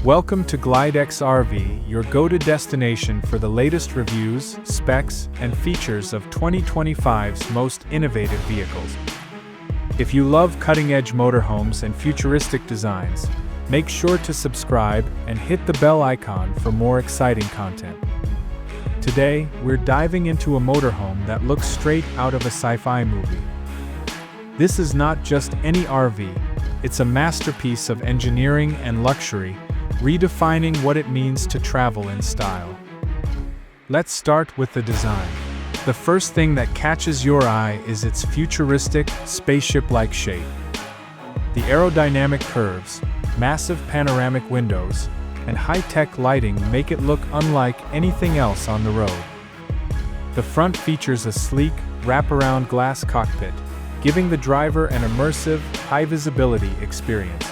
Welcome to AIpoweredRV, your go-to destination for the latest reviews, specs, and features of 2025's most innovative vehicles. If you love cutting-edge motorhomes and futuristic designs, make sure to subscribe and hit the bell icon for more exciting content. Today, we're diving into a motorhome that looks straight out of a sci-fi movie. This is not just any RV, it's a masterpiece of engineering and luxury, redefining what it means to travel in style. Let's start with the design. The first thing that catches your eye is its futuristic, spaceship-like shape. The aerodynamic curves, massive panoramic windows, and high-tech lighting make it look unlike anything else on the road. The front features a sleek, wraparound glass cockpit, giving the driver an immersive, high-visibility experience.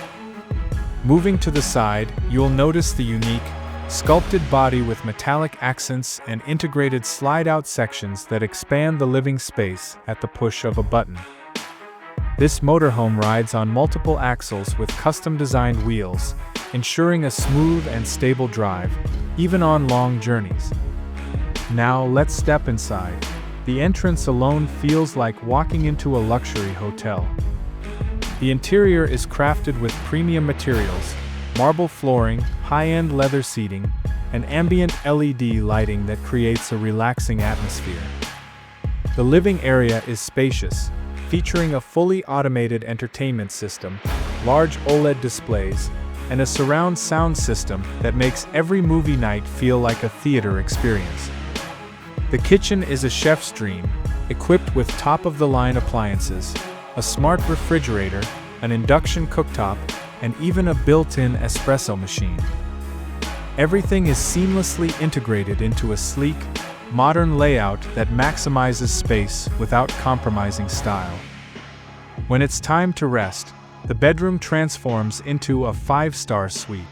Moving to the side, you'll notice the unique, sculpted body with metallic accents and integrated slide-out sections that expand the living space at the push of a button. This motorhome rides on multiple axles with custom-designed wheels, ensuring a smooth and stable drive, even on long journeys. Now let's step inside. The entrance alone feels like walking into a luxury hotel. The interior is crafted with premium materials, marble flooring, high-end leather seating, and ambient LED lighting that creates a relaxing atmosphere. The living area is spacious, featuring a fully automated entertainment system, large OLED displays, and a surround sound system that makes every movie night feel like a theater experience. The kitchen is a chef's dream, equipped with top-of-the-line appliances, a smart refrigerator, an induction cooktop, and even a built-in espresso machine. Everything is seamlessly integrated into a sleek, modern layout that maximizes space without compromising style. When it's time to rest, the bedroom transforms into a 5-star suite.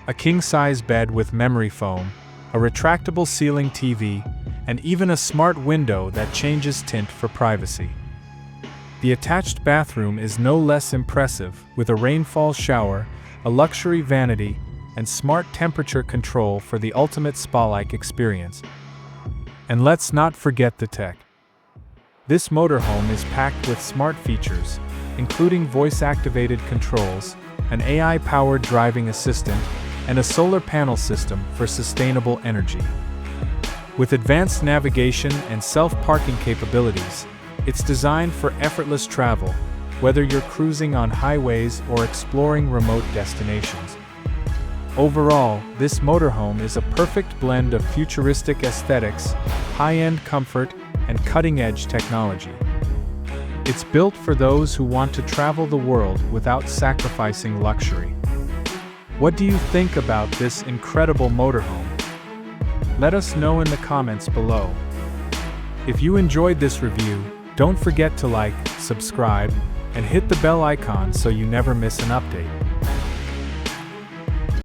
A king-size bed with memory foam, a retractable ceiling TV, and even a smart window that changes tint for privacy. The attached bathroom is no less impressive, with a rainfall shower, a luxury vanity, and smart temperature control for the ultimate spa-like experience. And let's not forget the tech. This motorhome is packed with smart features, including voice-activated controls, an AI-powered driving assistant, and a solar panel system for sustainable energy. With advanced navigation and self-parking capabilities, it's designed for effortless travel, whether you're cruising on highways or exploring remote destinations. Overall, this motorhome is a perfect blend of futuristic aesthetics, high-end comfort, and cutting-edge technology. It's built for those who want to travel the world without sacrificing luxury. What do you think about this incredible motorhome? Let us know in the comments below. If you enjoyed this review, don't forget to like, subscribe, and hit the bell icon so you never miss an update.